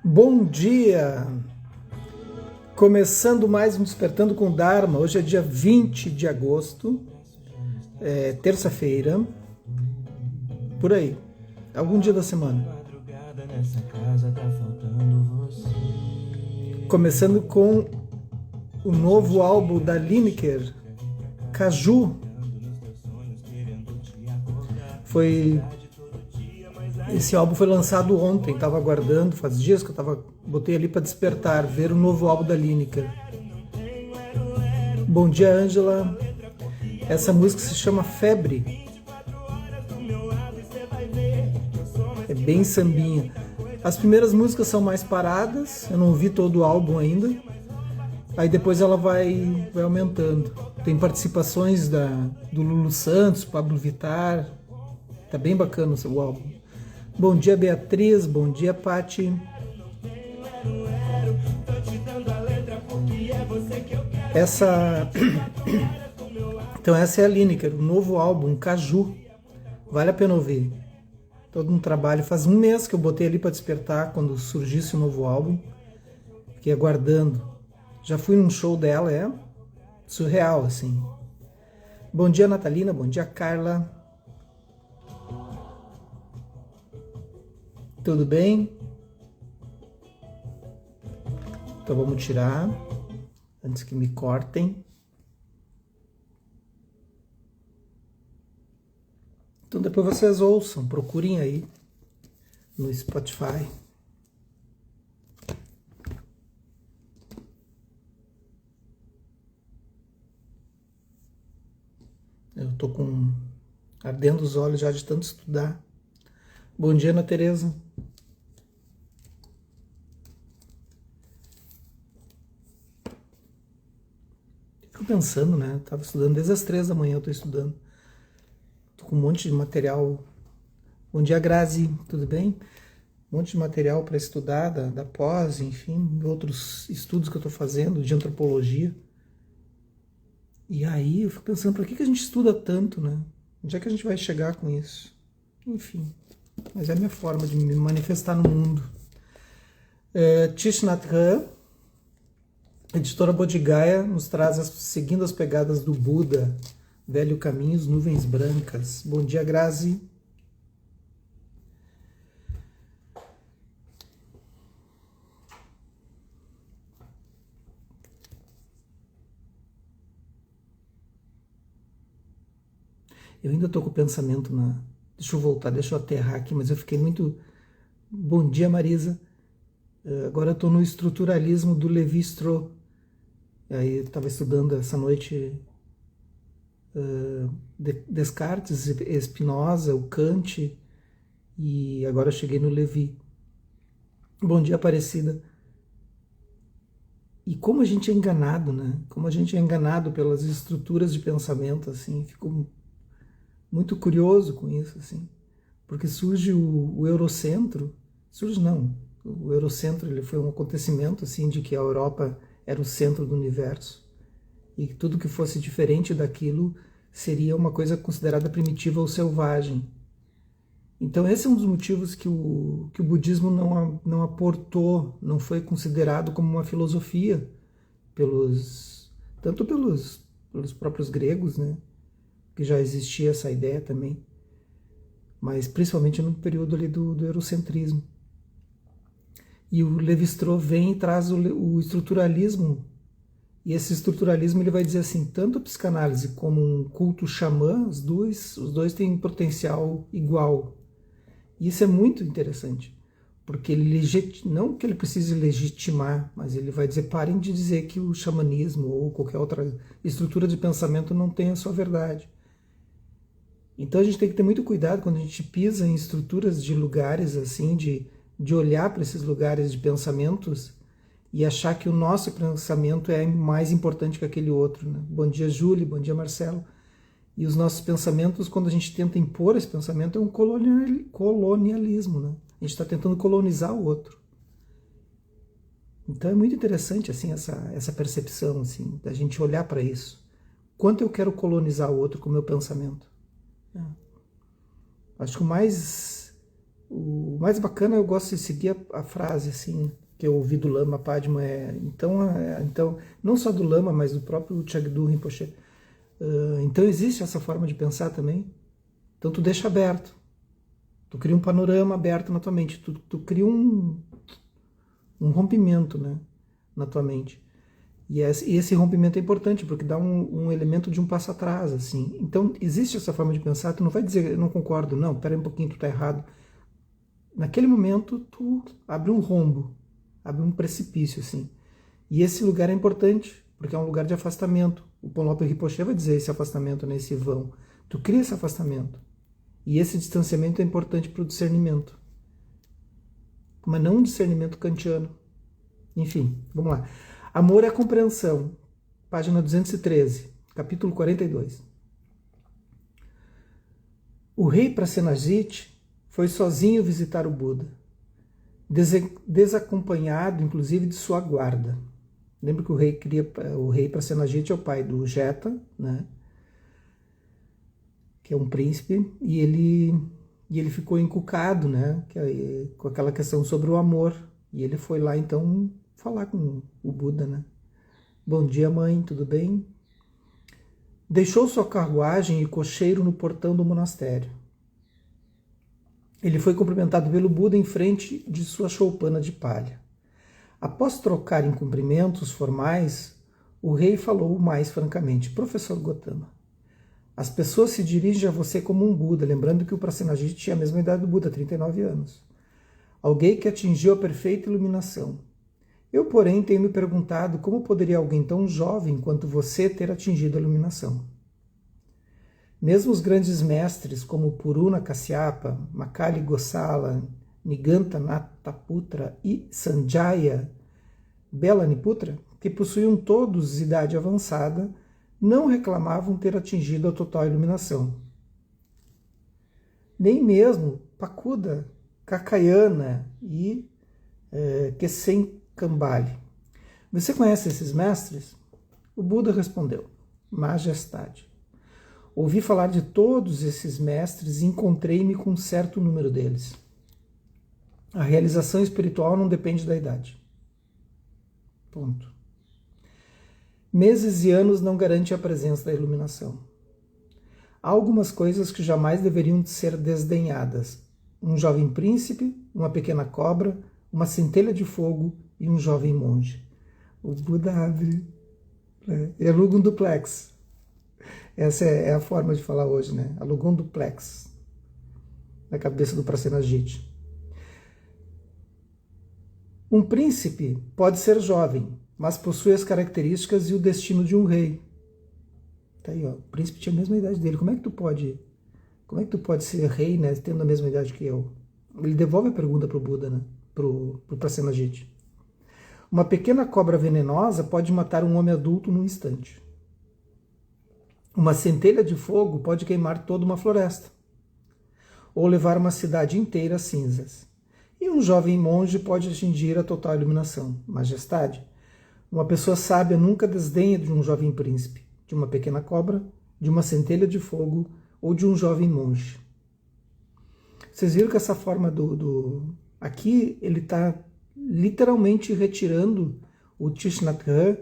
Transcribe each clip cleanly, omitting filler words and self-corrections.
Bom dia! Começando mais um Despertando com Dharma. Hoje é dia 20 de agosto, terça-feira, por aí, algum dia da semana. Começando com o novo álbum da Lineker, Caju. Esse álbum foi lançado ontem, estava aguardando, faz dias que eu botei ali para despertar, ver o novo álbum da Lineker. Bom dia, Ângela. Essa música se chama Febre. É bem sambinha. As primeiras músicas são mais paradas, eu não ouvi todo o álbum ainda. Aí depois ela vai aumentando. Tem participações do Lulu Santos, Pablo Vittar. Tá bem bacana o álbum. Bom dia, Beatriz. Bom dia, Pati. Então essa é a Lineker, o novo álbum, Caju. Vale a pena ouvir. Todo um trabalho. Faz um mês que eu botei ali para despertar quando surgisse o novo álbum. Fiquei aguardando. Já fui num show dela, é surreal, assim. Bom dia, Natalina. Bom dia, Carla. Tudo bem? Então vamos tirar, antes que me cortem. Então depois vocês ouçam, procurem aí no Spotify. Eu tô ardendo os olhos já de tanto estudar. Bom dia, Ana Tereza. Fico pensando, né? Tava estudando desde as 3 da manhã, eu tô estudando. Tô com um monte de material. Bom dia, Grazi, tudo bem? Um monte de material para estudar, da pós, enfim, outros estudos que eu tô fazendo, de antropologia. E aí eu fico pensando, por que a gente estuda tanto, né? Onde é que a gente vai chegar com isso? Enfim, mas é a minha forma de me manifestar no mundo. Thich Nhat Hanh, editora Bodhigaya, nos traz seguindo as pegadas do Buda, Velho Caminhos, Nuvens Brancas. Bom dia, Grazi. Eu ainda estou com o pensamento Deixa eu voltar, deixa eu aterrar aqui, mas eu fiquei muito... Bom dia, Marisa. Agora eu estou no estruturalismo do Lévi-Strauss. Aí eu estava estudando essa noite Descartes, Spinoza, o Kant, e agora eu cheguei no Levi. Bom dia, Aparecida. E como a gente é enganado, né? Como a gente é enganado pelas estruturas de pensamento, assim, fico muito curioso com isso, assim, porque surge o Eurocentro, o Eurocentro ele foi um acontecimento, assim, de que a Europa era o centro do universo, e tudo que fosse diferente daquilo seria uma coisa considerada primitiva ou selvagem. Então esse é um dos motivos que o budismo não aportou, não foi considerado como uma filosofia, tanto pelos próprios gregos, né, que já existia essa ideia também, mas principalmente no período ali do eurocentrismo. E o Lévi-Strauss vem e traz o estruturalismo, e esse estruturalismo ele vai dizer assim, tanto a psicanálise como um culto xamã, os dois têm potencial igual. E isso é muito interessante, porque não que ele precise legitimar, mas ele vai dizer, parem de dizer que o xamanismo ou qualquer outra estrutura de pensamento não tem a sua verdade. Então a gente tem que ter muito cuidado quando a gente pisa em estruturas de lugares, assim, de olhar para esses lugares de pensamentos e achar que o nosso pensamento é mais importante que aquele outro, né? Bom dia, Júlia, bom dia, Marcelo. E os nossos pensamentos, quando a gente tenta impor esse pensamento, é um colonialismo, né? A gente está tentando colonizar o outro. Então é muito interessante, assim, essa percepção, assim, da gente olhar para isso. Quanto eu quero colonizar o outro com o meu pensamento? Acho que o mais O mais bacana, eu gosto de seguir a frase assim que eu ouvi do Lama Padma, então, não só do Lama, mas do próprio Chagdu Rinpoche. Então existe essa forma de pensar também. Então tu deixa aberto, tu cria um panorama aberto na tua mente, tu cria um rompimento, né, na tua mente. E esse rompimento é importante, porque dá um elemento de um passo atrás, assim. Então, existe essa forma de pensar, tu não vai dizer, eu não concordo, não, pera aí um pouquinho, tu tá errado. Naquele momento, tu abre um rombo, abre um precipício, assim. E esse lugar é importante, porque é um lugar de afastamento. O Ponlop Rinpoche vai dizer esse afastamento, né, esse vão. Tu cria esse afastamento. E esse distanciamento é importante para o discernimento. Mas não um discernimento kantiano. Enfim, vamos lá. Amor é a compreensão, página 213, capítulo 42. O rei Prasenajit foi sozinho visitar o Buda, desacompanhado, inclusive, de sua guarda. Lembra que o rei Prasenajit é o pai do Jeta, né? Que é um príncipe, e ele ficou encucado, né? Com aquela questão sobre o amor. E ele foi lá, então, falar com o Buda, né? Bom dia, mãe, tudo bem? Deixou sua carruagem e cocheiro no portão do monastério. Ele foi cumprimentado pelo Buda em frente de sua choupana de palha. Após trocarem cumprimentos formais, o rei falou mais francamente: Professor Gotama, as pessoas se dirigem a você como um Buda, lembrando que o Prasenajit tinha a mesma idade do Buda, 39 anos. Alguém que atingiu a perfeita iluminação. Eu, porém, tenho me perguntado como poderia alguém tão jovem quanto você ter atingido a iluminação. Mesmo os grandes mestres como Puruna Kasyapa, Makali Gosala, Niganta Nataputra e Sanjaya Belaniputra, que possuíam todos idade avançada, não reclamavam ter atingido a total iluminação. Nem mesmo Pakuda, Kakayana e Kesen Kambali. Você conhece esses mestres? O Buda respondeu: Majestade, ouvi falar de todos esses mestres e encontrei-me com um certo número deles. A realização espiritual não depende da idade. Ponto. Meses e anos não garantem a presença da iluminação. Há algumas coisas que jamais deveriam ser desdenhadas. Um jovem príncipe, uma pequena cobra, uma centelha de fogo e um jovem monge. O Buda abre, e aluga um duplex. Essa é a forma de falar hoje, né? Alugou um duplex na cabeça do Prasenajit. Um príncipe pode ser jovem, mas possui as características e o destino de um rei. Tá aí, ó. O príncipe tinha a mesma idade dele. Como é que tu pode ser rei, né, tendo a mesma idade que eu? Ele devolve a pergunta para o Buda, né? Pro Prasenajit. Uma pequena cobra venenosa pode matar um homem adulto num instante. Uma centelha de fogo pode queimar toda uma floresta, ou levar uma cidade inteira a cinzas. E um jovem monge pode atingir a total iluminação. Majestade, uma pessoa sábia nunca desdenha de um jovem príncipe, de uma pequena cobra, de uma centelha de fogo ou de um jovem monge. Vocês viram que essa forma aqui ele está literalmente retirando o Thich Nhat Hanh,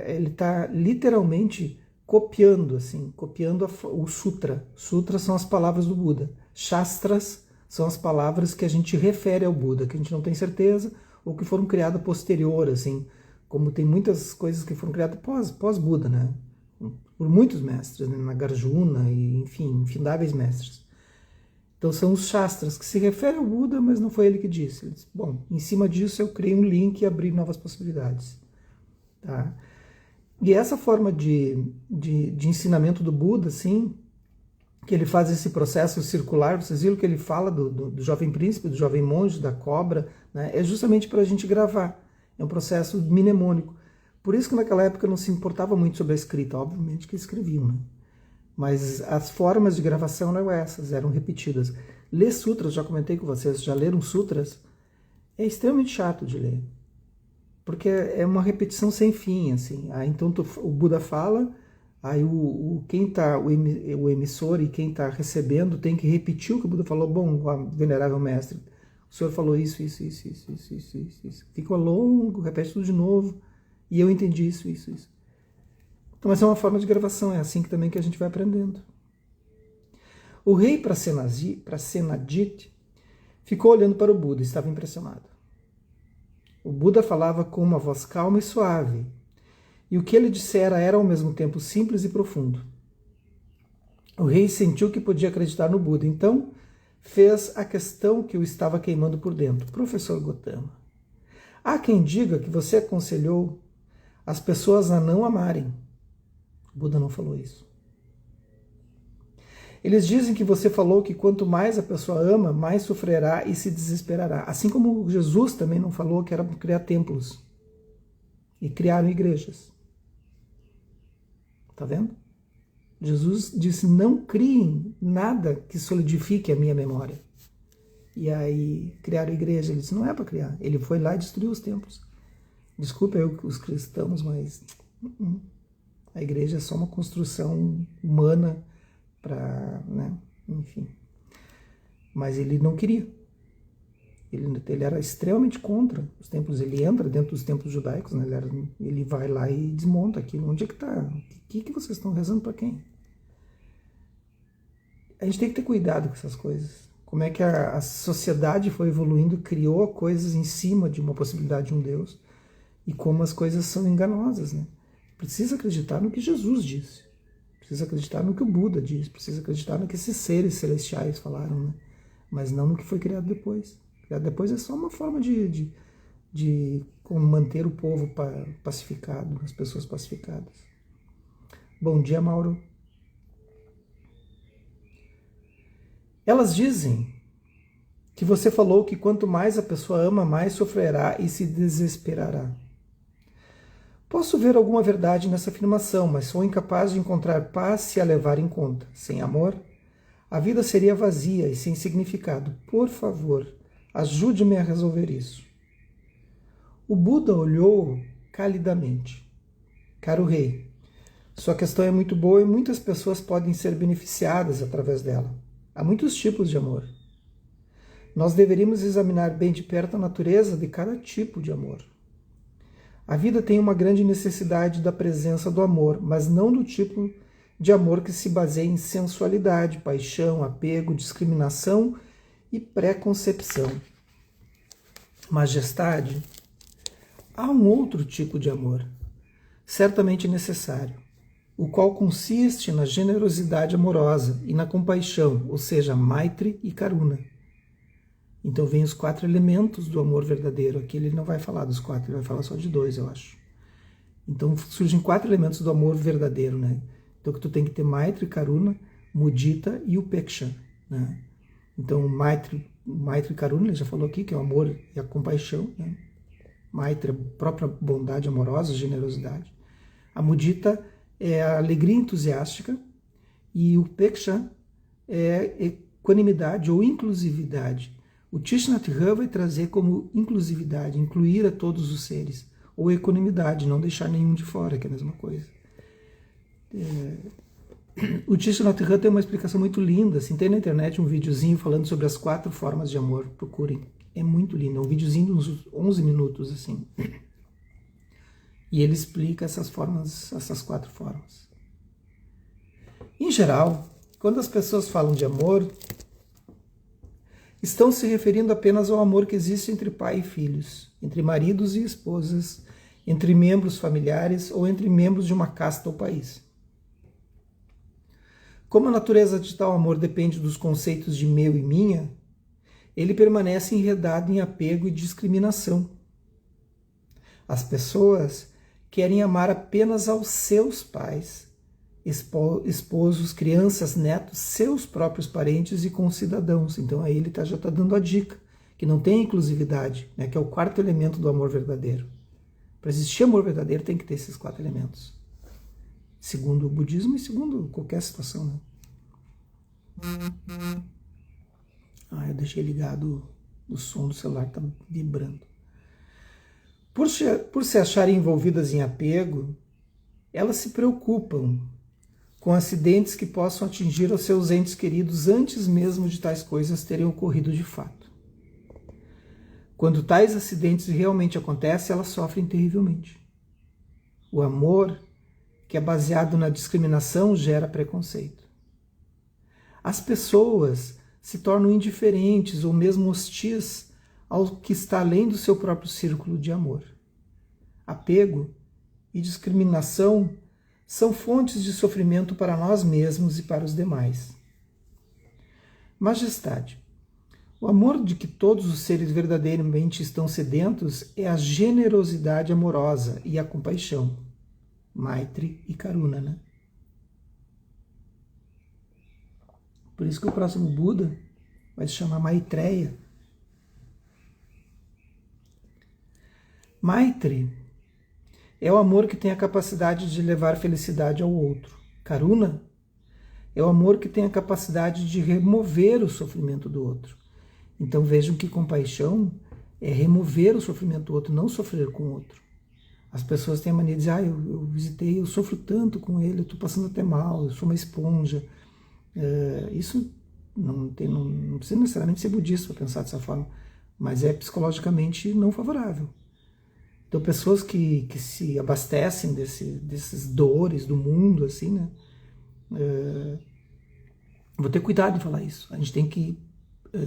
ele está literalmente copiando o Sutra. Sutras são as palavras do Buda. Shastras são as palavras que a gente refere ao Buda, que a gente não tem certeza, ou que foram criadas posterior, assim, como tem muitas coisas que foram criadas pós-Buda, né? Por muitos mestres, né? Nagarjuna e, enfim, infindáveis mestres. Então são os Shastras que se referem ao Buda, mas não foi ele que disse. Ele disse, bom, em cima disso eu criei um link e abri novas possibilidades. Tá? E essa forma de ensinamento do Buda, assim, que ele faz esse processo circular, vocês viram que ele fala do jovem príncipe, do jovem monge, da cobra, né? É justamente para a gente gravar. É um processo mnemônico. Por isso que naquela época não se importava muito sobre a escrita, obviamente que escreviam, né? Mas as formas de gravação não eram essas, eram repetidas. Ler sutras, já comentei com vocês, já leram sutras? É extremamente chato de ler. Porque é uma repetição sem fim, assim. Então o Buda fala, Aí o emissor e quem está recebendo tem que repetir o que o Buda falou. Bom, venerável mestre, o senhor falou isso. Fica longo, repete tudo de novo. E eu entendi isso. Então, essa é uma forma de gravação, é assim também que a gente vai aprendendo. O rei Prasenajit ficou olhando para o Buda e estava impressionado. O Buda falava com uma voz calma e suave, e o que ele dissera era ao mesmo tempo simples e profundo. O rei sentiu que podia acreditar no Buda, então fez a questão que o estava queimando por dentro. Professor Gotama, há quem diga que você aconselhou as pessoas a não amarem. O Buda não falou isso. Eles dizem que você falou que quanto mais a pessoa ama, mais sofrerá e se desesperará. Assim como Jesus também não falou que era para criar templos. E criaram igrejas. Tá vendo? Jesus disse, não criem nada que solidifique a minha memória. E aí criaram igreja. Ele disse, não é para criar. Ele foi lá e destruiu os templos. Desculpa eu, os cristãos, mas a igreja é só uma construção humana para, né, enfim. Mas ele não queria. Ele era extremamente contra os templos. Ele entra dentro dos templos judaicos, né? Ele vai lá e desmonta aquilo. Onde é que está? O que vocês estão rezando para quem? A gente tem que ter cuidado com essas coisas. Como é que a sociedade foi evoluindo, criou coisas em cima de uma possibilidade de um Deus, e como as coisas são enganosas, né? Precisa acreditar no que Jesus disse. Precisa acreditar no que o Buda disse. Precisa acreditar no que esses seres celestiais falaram, né? Mas não no que foi criado depois. Criado depois é só uma forma de como manter o povo pacificado, as pessoas pacificadas. Bom dia, Mauro. Elas dizem que você falou que quanto mais a pessoa ama, mais sofrerá e se desesperará. Posso ver alguma verdade nessa afirmação, mas sou incapaz de encontrar paz se a levar em conta. Sem amor, a vida seria vazia e sem significado. Por favor, ajude-me a resolver isso. O Buda olhou calidamente. Caro rei, sua questão é muito boa e muitas pessoas podem ser beneficiadas através dela. Há muitos tipos de amor. Nós deveríamos examinar bem de perto a natureza de cada tipo de amor. A vida tem uma grande necessidade da presença do amor, mas não do tipo de amor que se baseia em sensualidade, paixão, apego, discriminação e preconcepção. Majestade, há um outro tipo de amor, certamente necessário, o qual consiste na generosidade amorosa e na compaixão, ou seja, Maitri e Karuna. Então vem os 4 elementos do amor verdadeiro. Aqui ele não vai falar dos 4, ele vai falar só de 2, eu acho. Então surgem 4 elementos do amor verdadeiro, né? Então que tu tem que ter Maitri, Karuna, Mudita e Upeksha, né? Então Maitri e Karuna, ele já falou aqui, que é o amor e a compaixão, né? Maitri, a própria bondade amorosa, generosidade. A Mudita é a alegria entusiástica e o Upeksha é equanimidade ou inclusividade. O Thich Nhat Hanh vai trazer como inclusividade, incluir a todos os seres, ou equanimidade, não deixar nenhum de fora, que é a mesma coisa. O Thich Nhat Hanh tem uma explicação muito linda, assim, tem na internet um videozinho falando sobre as 4 formas de amor, procurem, é muito lindo, é um videozinho de uns 11 minutos, assim, e ele explica essas 4 formas. Em geral, quando as pessoas falam de amor, estão se referindo apenas ao amor que existe entre pai e filhos, entre maridos e esposas, entre membros familiares ou entre membros de uma casta ou país. Como a natureza de tal amor depende dos conceitos de meu e minha, ele permanece enredado em apego e discriminação. As pessoas querem amar apenas aos seus pais, esposos, crianças, netos, seus próprios parentes e concidadãos. Então aí ele já está dando a dica, que não tem inclusividade, né, que é o 4º elemento do amor verdadeiro. Para existir amor verdadeiro tem que ter esses 4 elementos. Segundo o budismo e segundo qualquer situação, né? Eu deixei ligado o som do celular, está vibrando. Por se acharem envolvidas em apego, elas se preocupam com acidentes que possam atingir os seus entes queridos antes mesmo de tais coisas terem ocorrido de fato. Quando tais acidentes realmente acontecem, elas sofrem terrivelmente. O amor, que é baseado na discriminação, gera preconceito. As pessoas se tornam indiferentes ou mesmo hostis ao que está além do seu próprio círculo de amor. Apego e discriminação são fontes de sofrimento para nós mesmos e para os demais. Majestade, o amor de que todos os seres verdadeiramente estão sedentos é a generosidade amorosa e a compaixão. Maitri e Karuna, né? Por isso que o próximo Buda vai se chamar Maitreya. Maitri é o amor que tem a capacidade de levar felicidade ao outro. Karuna é o amor que tem a capacidade de remover o sofrimento do outro. Então vejam que compaixão é remover o sofrimento do outro, não sofrer com o outro. As pessoas têm a mania de dizer, eu visitei, eu sofro tanto com ele, eu estou passando até mal, eu sou uma esponja. Isso não precisa necessariamente ser budista para pensar dessa forma, mas é psicologicamente não favorável. Então, pessoas que se abastecem desses dores do mundo, assim, né? Vou ter cuidado em falar isso. A gente tem que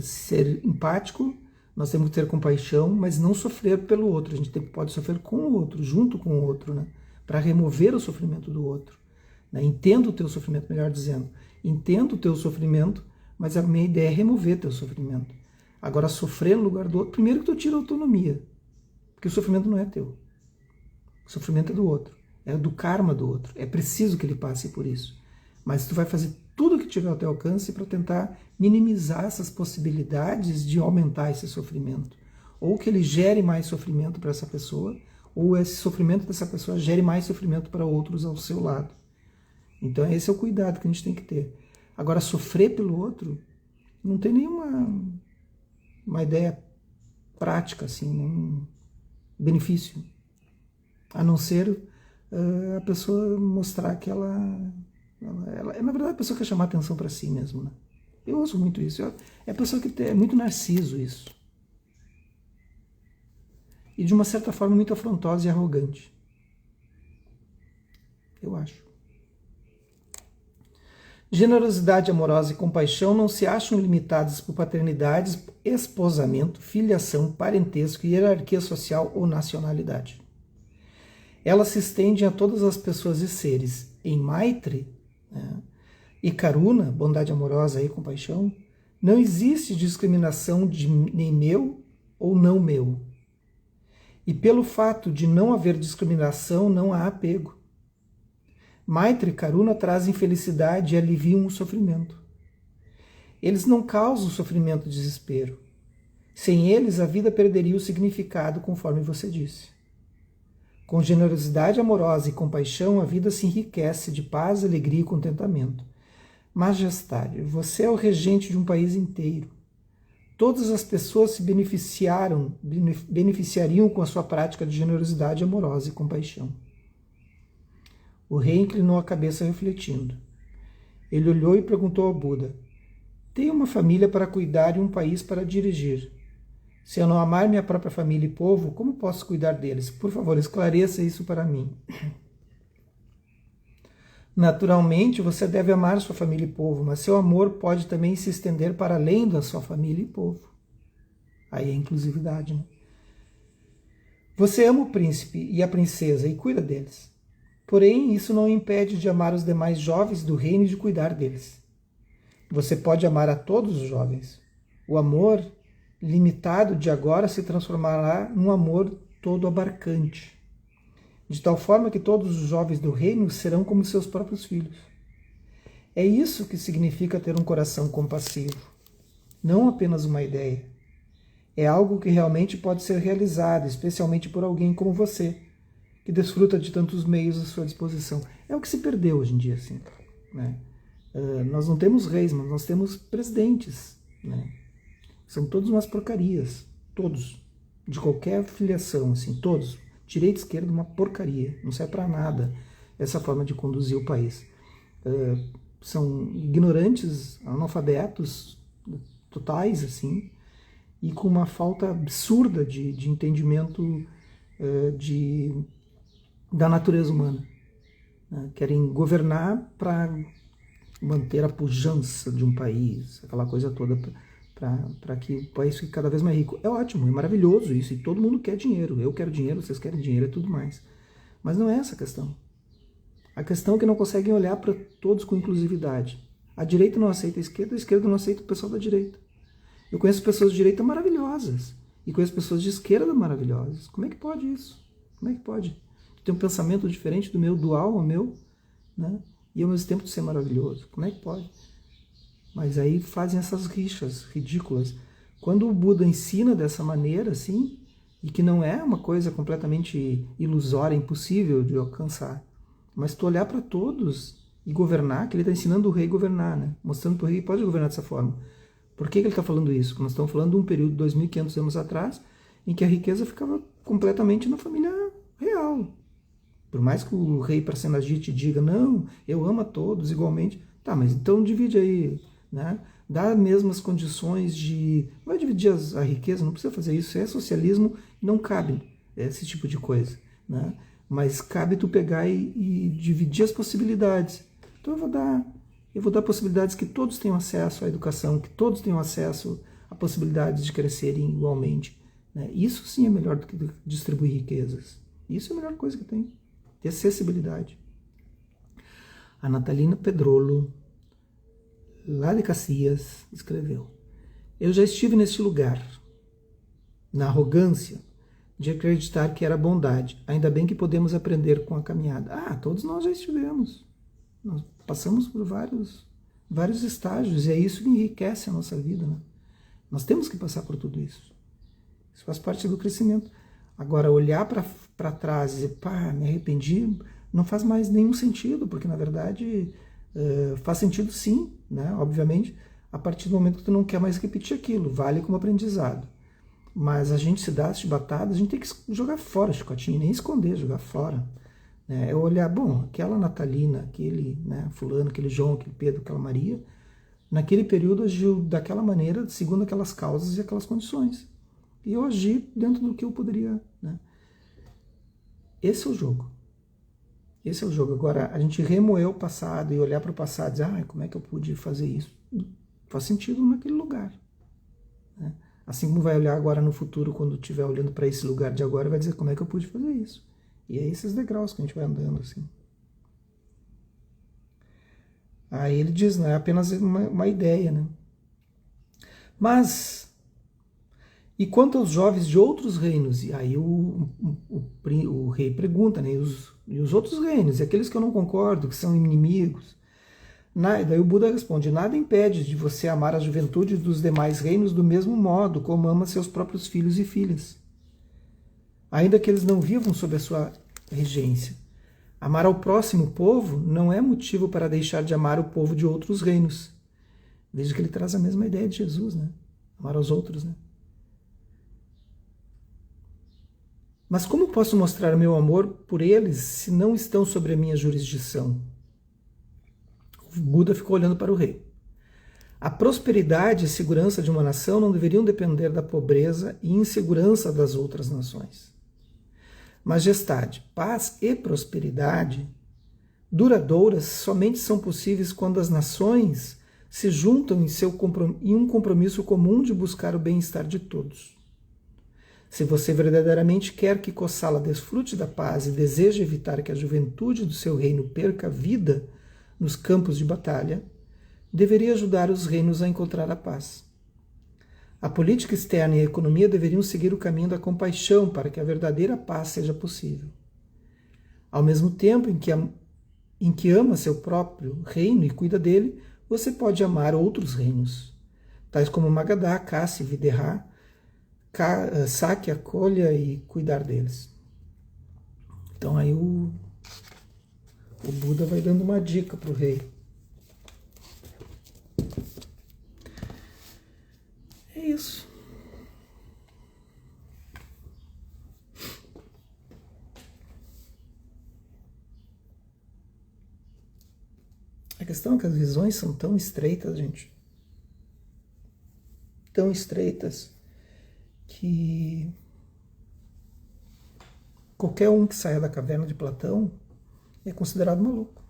ser empático, nós temos que ter compaixão, mas não sofrer pelo outro. A gente pode sofrer com o outro, junto com o outro, né? Para remover o sofrimento do outro. Né? Entendo o teu sofrimento, melhor dizendo. Entendo o teu sofrimento, mas a minha ideia é remover teu sofrimento. Agora, sofrer no lugar do outro, primeiro que tu tira a autonomia. Porque o sofrimento não é teu. O sofrimento é do outro. É do karma do outro. É preciso que ele passe por isso. Mas tu vai fazer tudo o que tiver ao teu alcance para tentar minimizar essas possibilidades de aumentar esse sofrimento. Ou que ele gere mais sofrimento para essa pessoa, ou esse sofrimento dessa pessoa gere mais sofrimento para outros ao seu lado. Então esse é o cuidado que a gente tem que ter. Agora, sofrer pelo outro não tem nenhuma ideia prática, assim, nenhum benefício, a não ser a pessoa mostrar que ela na verdade, a pessoa quer chamar atenção para si mesmo, né? Eu uso muito isso. É a pessoa que é muito narciso isso. E de uma certa forma muito afrontosa e arrogante. Eu acho. Generosidade amorosa e compaixão não se acham limitadas por paternidades, esposamento, filiação, parentesco, hierarquia social ou nacionalidade. Elas se estendem a todas as pessoas e seres. Em Maitri, né, e Karuna, bondade amorosa e compaixão, não existe discriminação de nem meu ou não meu. E pelo fato de não haver discriminação, não há apego. Maitri e Karuna trazem felicidade e aliviam o sofrimento. Eles não causam sofrimento e desespero. Sem eles, a vida perderia o significado, conforme você disse. Com generosidade amorosa e compaixão, a vida se enriquece de paz, alegria e contentamento. Majestade, você é o regente de um país inteiro. Todas as pessoas se beneficiariam com a sua prática de generosidade amorosa e compaixão. O rei inclinou a cabeça refletindo. Ele olhou e perguntou ao Buda: tenho uma família para cuidar e um país para dirigir. Se eu não amar minha própria família e povo, como posso cuidar deles? Por favor, esclareça isso para mim. Naturalmente, você deve amar sua família e povo, mas seu amor pode também se estender para além da sua família e povo. Aí é inclusividade, né? Você ama o príncipe e a princesa e cuida deles. Porém, isso não impede de amar os demais jovens do reino e de cuidar deles. Você pode amar a todos os jovens. O amor limitado de agora se transformará num amor todo abarcante, de tal forma que todos os jovens do reino serão como seus próprios filhos. É isso que significa ter um coração compassivo, não apenas uma ideia. É algo que realmente pode ser realizado, especialmente por alguém como você, que desfruta de tantos meios à sua disposição. É o que se perdeu hoje em dia, assim, né? Nós não temos reis, mas nós temos presidentes, né? São todos umas porcarias, todos, de qualquer filiação, assim, todos. Direita e esquerda, uma porcaria, não serve para nada essa forma de conduzir o país. são ignorantes, analfabetos totais, assim, e com uma falta absurda de entendimento da natureza humana. Né? Querem governar para manter a pujança de um país, aquela coisa toda, para que o país fique cada vez mais rico. É ótimo, é maravilhoso isso, e todo mundo quer dinheiro. Eu quero dinheiro, vocês querem dinheiro e tudo mais. Mas não é essa a questão. A questão é que não conseguem olhar para todos com inclusividade. A direita não aceita a esquerda não aceita o pessoal da direita. Eu conheço pessoas de direita maravilhosas e conheço pessoas de esquerda maravilhosas. Como é que pode isso? Como é que pode? Ter um pensamento diferente do meu, dual ao meu, né? E ao mesmo tempo ser maravilhoso. Como é que pode? Mas aí fazem essas rixas ridículas. Quando o Buda ensina dessa maneira, assim, e que não é uma coisa completamente ilusória, impossível de alcançar, mas tu olhar para todos e governar, que ele está ensinando o rei a governar, né? Mostrando para o rei que pode governar dessa forma. Por que ele está falando isso? Porque nós estamos falando de um período de 2.500 anos atrás, em que a riqueza ficava completamente na família real. Por mais que o rei Prasenajit diga, não, eu amo a todos igualmente, tá, mas então divide aí, né? Dá as mesmas condições de... Vai dividir a riqueza, não precisa fazer isso, é socialismo, não cabe esse tipo de coisa, né? Mas cabe tu pegar e dividir as possibilidades. Então eu vou dar possibilidades que todos tenham acesso à educação, que todos tenham acesso a possibilidades de crescerem igualmente, né? Isso sim é melhor do que distribuir riquezas. Isso é a melhor coisa que tem. Ter acessibilidade. A Natalina Pedrolo, lá de Caxias, escreveu: eu já estive neste lugar, na arrogância de acreditar que era bondade. Ainda bem que podemos aprender com a caminhada. Ah, todos nós já estivemos. Nós passamos por vários estágios e é isso que enriquece a nossa vida, né? Nós temos que passar por tudo isso. Isso faz parte do crescimento. Agora, olhar para trás e dizer, pá, me arrependi, não faz mais nenhum sentido, porque na verdade faz sentido sim, né? Obviamente, a partir do momento que tu não quer mais repetir aquilo, vale como aprendizado. Mas a gente se dá as chibatadas, a gente tem que jogar fora a chicotinha, nem esconder, jogar fora. É olhar, bom, aquela Natalina, aquele, né, fulano, aquele João, aquele Pedro, aquela Maria, naquele período agiu daquela maneira, segundo aquelas causas e aquelas condições. E eu agi dentro do que eu poderia, né? Esse é o jogo. Esse é o jogo. Agora, a gente remoer o passado e olhar para o passado e dizer, como é que eu pude fazer isso? Faz sentido naquele lugar, né? Assim como vai olhar agora no futuro, quando estiver olhando para esse lugar de agora, vai dizer, como é que eu pude fazer isso? E é esses degraus que a gente vai andando, assim. Aí ele diz, não é apenas uma ideia, né? Mas, e quanto aos jovens de outros reinos? E aí o rei pergunta, né? E os outros reinos? E aqueles que eu não concordo, que são inimigos? Daí o Buda responde, nada impede de você amar a juventude dos demais reinos do mesmo modo como ama seus próprios filhos e filhas, ainda que eles não vivam sob a sua regência. Amar ao próximo povo não é motivo para deixar de amar o povo de outros reinos. Veja que ele traz a mesma ideia de Jesus, né? Amar aos outros, né? Mas como posso mostrar meu amor por eles se não estão sobre a minha jurisdição? O Buda ficou olhando para o rei. A prosperidade e segurança de uma nação não deveriam depender da pobreza e insegurança das outras nações. Majestade, paz e prosperidade duradouras somente são possíveis quando as nações se juntam em um compromisso comum de buscar o bem-estar de todos. Se você verdadeiramente quer que Kosala desfrute da paz e deseja evitar que a juventude do seu reino perca a vida nos campos de batalha, deveria ajudar os reinos a encontrar a paz. A política externa e a economia deveriam seguir o caminho da compaixão para que a verdadeira paz seja possível. Ao mesmo tempo em que ama seu próprio reino e cuida dele, você pode amar outros reinos, tais como Magadha, Kasi, Videha, Sakya, acolha e cuidar deles. Então aí o Buda vai dando uma dica para o rei. É isso. A questão é que as visões são tão estreitas, gente. Tão estreitas que qualquer um que saia da caverna de Platão é considerado maluco.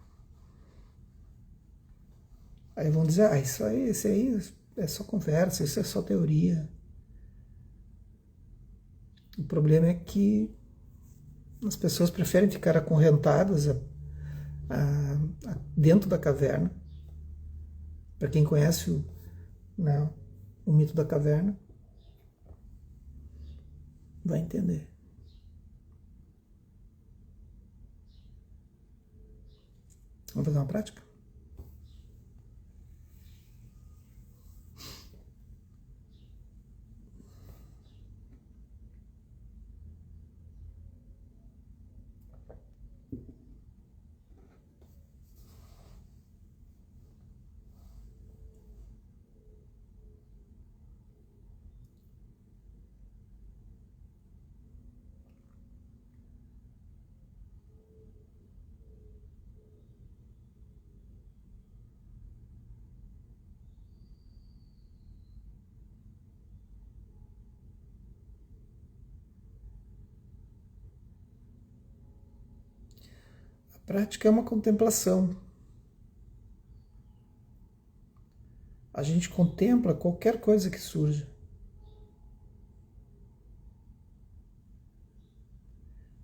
Aí vão dizer, isso aí é só conversa, isso é só teoria. O problema é que as pessoas preferem ficar acorrentadas dentro da caverna. Para quem conhece o mito da caverna, vai entender. Vamos fazer uma prática? A prática é uma contemplação. A gente contempla qualquer coisa que surja.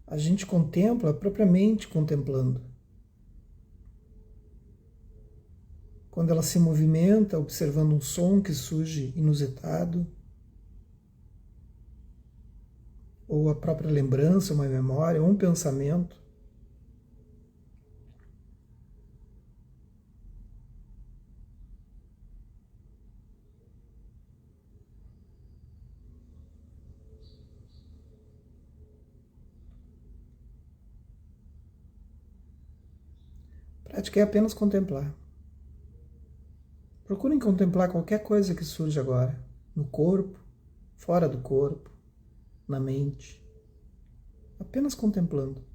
A gente contempla propriamente contemplando. Quando ela se movimenta, observando um som que surge inusitado, ou a própria lembrança, uma memória, ou um pensamento. A prática é apenas contemplar. Procurem contemplar qualquer coisa que surge agora, no corpo, fora do corpo, na mente. Apenas contemplando.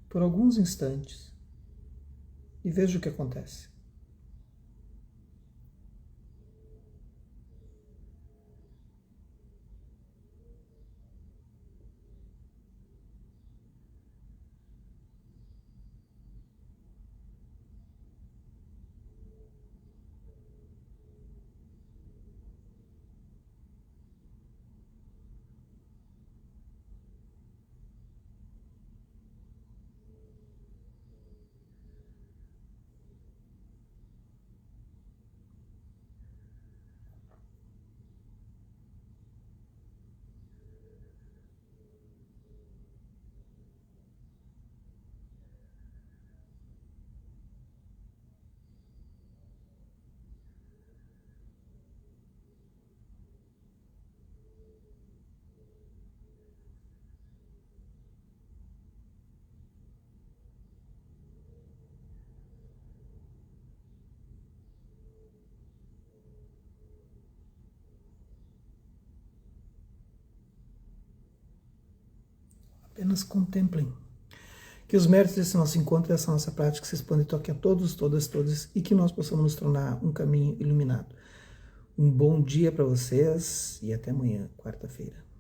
Por alguns instantes. E veja o que acontece. Apenas contemplem. Que os méritos desse nosso encontro, dessa nossa prática, se expandem e toquem a todos, todas, todas, e que nós possamos nos tornar um caminho iluminado. Um bom dia para vocês e até amanhã, quarta-feira.